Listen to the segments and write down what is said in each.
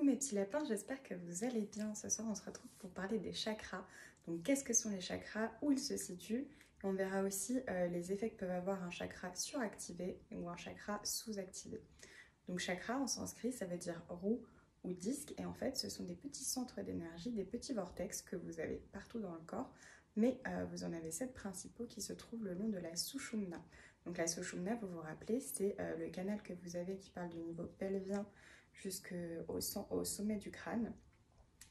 Coucou mes petits lapins, j'espère que vous allez bien. Ce soir on se retrouve pour parler des chakras. Donc qu'est-ce que sont les chakras, où ils se situent, et on verra aussi les effets que peuvent avoir un chakra suractivé ou un chakra sous-activé. Donc chakra en sanskrit ça veut dire roue ou disque, et en fait ce sont des petits centres d'énergie, des petits vortex que vous avez partout dans le corps, mais vous en avez 7 principaux qui se trouvent le long de la Sushumna. Donc la Sushumna, vous vous rappelez, c'est le canal que vous avez qui parle du niveau pelvien jusqu'au sommet du crâne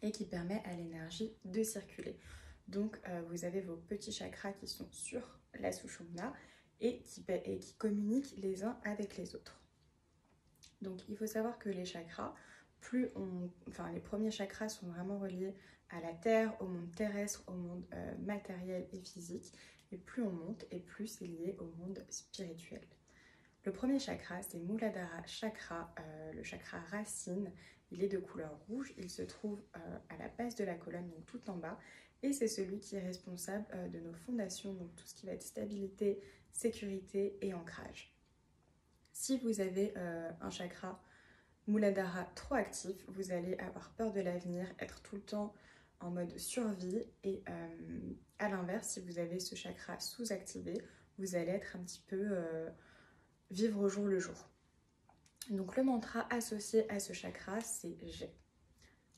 et qui permet à l'énergie de circuler. Donc vous avez vos petits chakras qui sont sur la Sushumna et qui communiquent les uns avec les autres. Donc il faut savoir que les chakras, les premiers chakras sont vraiment reliés à la terre, au monde terrestre, au monde matériel et physique, et plus on monte et plus c'est lié au monde spirituel. Le premier chakra, c'est Muladhara Chakra, le chakra racine. Il est de couleur rouge, il se trouve à la base de la colonne, donc tout en bas, et c'est celui qui est responsable de nos fondations, donc tout ce qui va être stabilité, sécurité et ancrage. Si vous avez un chakra Muladhara trop actif, vous allez avoir peur de l'avenir, être tout le temps en mode survie, et à l'inverse, si vous avez ce chakra sous-activé, vous allez être un petit peu vivre au jour le jour. Donc le mantra associé à ce chakra, c'est J'ai.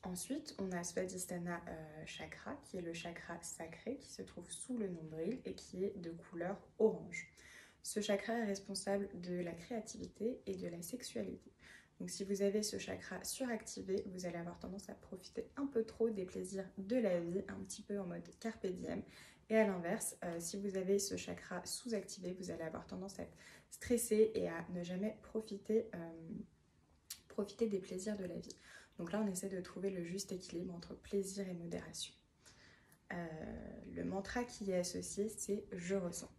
Ensuite, on a Svadhisthana chakra, qui est le chakra sacré, qui se trouve sous le nombril et qui est de couleur orange. Ce chakra est responsable de la créativité et de la sexualité. Donc si vous avez ce chakra suractivé, vous allez avoir tendance à profiter un peu trop des plaisirs de la vie, un petit peu en mode carpe diem. Et à l'inverse, si vous avez ce chakra sous-activé, vous allez avoir tendance à être stressé et à ne jamais profiter des plaisirs de la vie. Donc là, on essaie de trouver le juste équilibre entre plaisir et modération. Le mantra qui est associé, c'est « Je ressens ».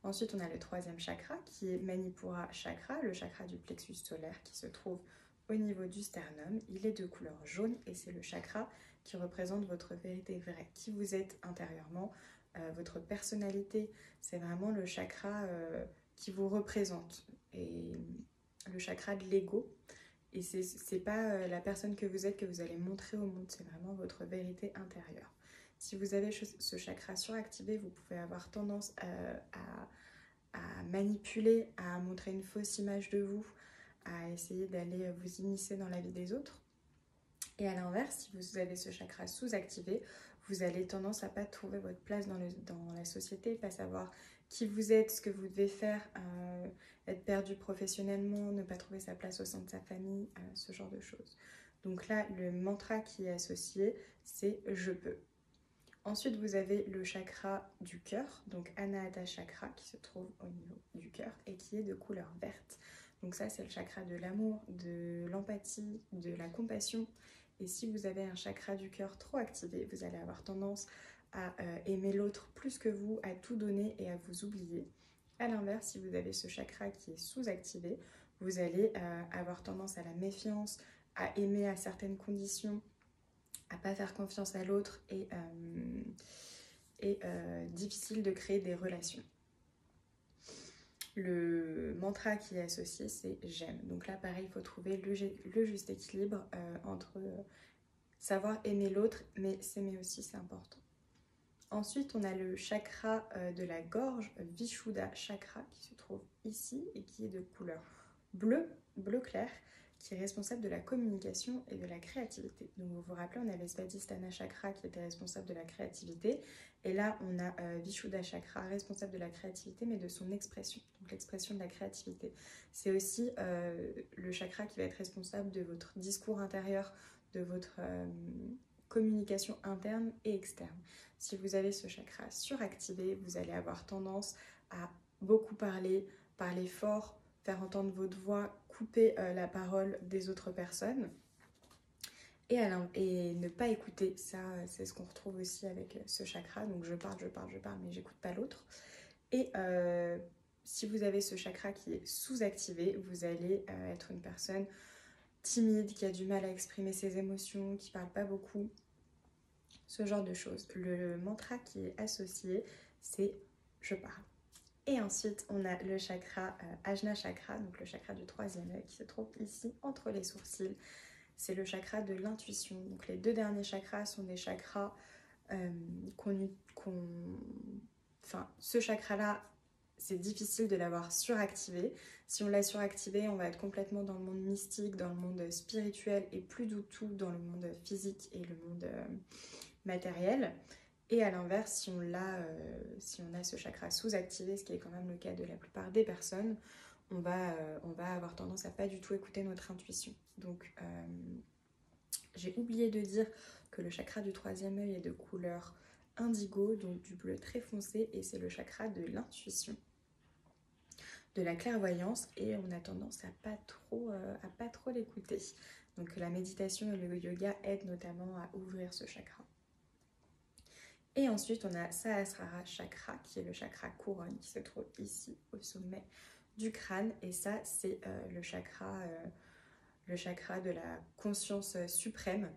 Ensuite, on a le troisième chakra qui est Manipura chakra, le chakra du plexus solaire qui se trouve au niveau du sternum. Il est de couleur jaune et c'est le chakra qui représente votre vérité vraie, qui vous êtes intérieurement, votre personnalité. C'est vraiment le chakra qui vous représente, et le chakra de l'ego. Et c'est pas la personne que vous êtes que vous allez montrer au monde, c'est vraiment votre vérité intérieure. Si vous avez ce chakra suractivé, vous pouvez avoir tendance à manipuler, à montrer une fausse image de vous, à essayer d'aller vous immiscer dans la vie des autres. Et à l'inverse, si vous avez ce chakra sous-activé, vous allez tendance à ne pas trouver votre place dans la société, pas savoir qui vous êtes, ce que vous devez faire, être perdu professionnellement, ne pas trouver sa place au sein de sa famille, ce genre de choses. Donc là, le mantra qui est associé, c'est « Je peux ». Ensuite, vous avez le chakra du cœur, donc Anahata chakra, qui se trouve au niveau du cœur et qui est de couleur verte. Donc ça, c'est le chakra de l'amour, de l'empathie, de la compassion. Et si vous avez un chakra du cœur trop activé, vous allez avoir tendance à aimer l'autre plus que vous, à tout donner et à vous oublier. À l'inverse, si vous avez ce chakra qui est sous-activé, vous allez avoir tendance à la méfiance, à aimer à certaines conditions, à pas faire confiance à l'autre et difficile de créer des relations. Le mantra qui est associé, c'est j'aime. Donc là, pareil, il faut trouver le juste équilibre entre savoir aimer l'autre, mais s'aimer aussi, c'est important. Ensuite, on a le chakra de la gorge, Vishuddha chakra, qui se trouve ici et qui est de couleur bleu clair, qui est responsable de la communication et de la créativité. Donc vous vous rappelez, on avait Svadhisthana chakra qui était responsable de la créativité, et là on a Vishuddha chakra, responsable de la créativité mais de son expression, donc l'expression de la créativité. C'est aussi le chakra qui va être responsable de votre discours intérieur, de votre communication interne et externe. Si vous avez ce chakra suractivé, vous allez avoir tendance à beaucoup parler fort, faire entendre votre voix, couper la parole des autres personnes et ne pas écouter. Ça, c'est ce qu'on retrouve aussi avec ce chakra. Donc je parle, mais j'écoute pas l'autre. Et si vous avez ce chakra qui est sous-activé, vous allez être une personne timide, qui a du mal à exprimer ses émotions, qui parle pas beaucoup, ce genre de choses. Le mantra qui est associé, c'est « je parle ». Et ensuite, on a le chakra Ajna chakra, donc le chakra du troisième œil, qui se trouve ici entre les sourcils. c'est le chakra de l'intuition. Donc les 2 derniers chakras sont des chakras enfin, ce chakra-là, c'est difficile de l'avoir suractivé. Si on l'a suractivé, on va être complètement dans le monde mystique, dans le monde spirituel et plus du tout dans le monde physique et le monde matériel. Et à l'inverse, si on a ce chakra sous-activé, ce qui est quand même le cas de la plupart des personnes, on va avoir tendance à pas du tout écouter notre intuition. Donc, j'ai oublié de dire que le chakra du 3e œil est de couleur indigo, donc du bleu très foncé, et c'est le chakra de l'intuition, de la clairvoyance, et on a tendance à pas trop l'écouter. Donc la méditation et le yoga aident notamment à ouvrir ce chakra. Et ensuite, on a Sahasrara Chakra, qui est le chakra couronne, qui se trouve ici au sommet du crâne. Et ça, c'est le chakra de la conscience suprême.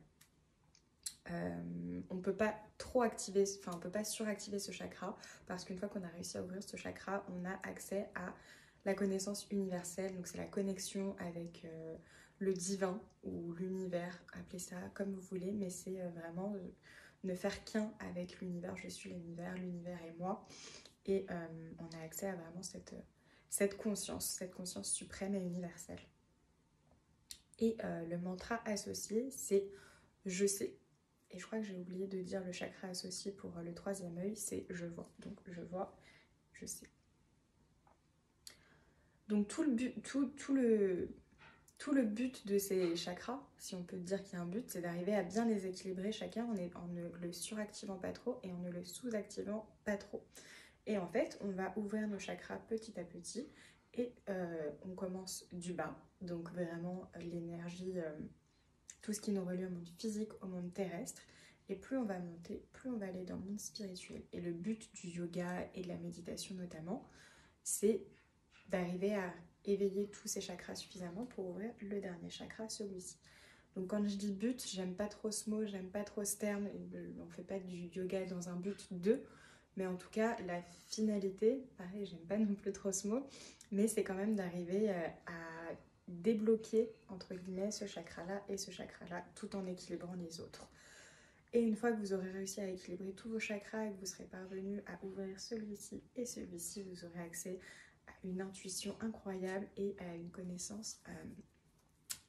On ne peut pas on peut pas suractiver ce chakra, parce qu'une fois qu'on a réussi à ouvrir ce chakra, on a accès à la connaissance universelle. Donc c'est la connexion avec le divin ou l'univers, appelez ça comme vous voulez, mais c'est vraiment ne faire qu'un avec l'univers. Je suis l'univers est moi, et on a accès à vraiment cette conscience suprême et universelle. Et le mantra associé, c'est je sais. Et je crois que j'ai oublié de dire le chakra associé pour le 3e œil, c'est je vois. Donc je vois, je sais. Donc tout le but de ces chakras, si on peut dire qu'il y a un but, c'est d'arriver à bien les équilibrer chacun en ne le suractivant pas trop et en ne le sous-activant pas trop. Et en fait, on va ouvrir nos chakras petit à petit et on commence du bas. Donc vraiment l'énergie, tout ce qui nous relie au monde physique, au monde terrestre. Et plus on va monter, plus on va aller dans le monde spirituel. Et le but du yoga et de la méditation notamment, c'est d'arriver à éveiller tous ces chakras suffisamment pour ouvrir le dernier chakra, celui-ci. Donc quand je dis but, j'aime pas trop ce mot, j'aime pas trop ce terme. On fait pas du yoga dans un but de, mais en tout cas la finalité, pareil, j'aime pas non plus trop ce mot, mais c'est quand même d'arriver à débloquer entre guillemets ce chakra-là et ce chakra-là, tout en équilibrant les autres. Et une fois que vous aurez réussi à équilibrer tous vos chakras et que vous serez parvenu à ouvrir celui-ci et celui-ci, vous aurez accès à une intuition incroyable et à une connaissance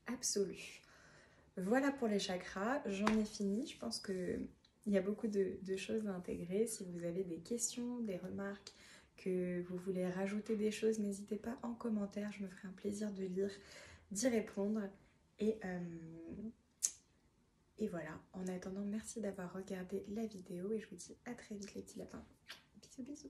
absolue. Voilà pour les chakras, j'en ai fini. Je pense qu'il y a beaucoup de choses à intégrer. Si vous avez des questions, des remarques, que vous voulez rajouter des choses, n'hésitez pas en commentaire. Je me ferai un plaisir de lire, d'y répondre. Et voilà, en attendant, merci d'avoir regardé la vidéo et je vous dis à très vite les petits lapins. Bisous bisous.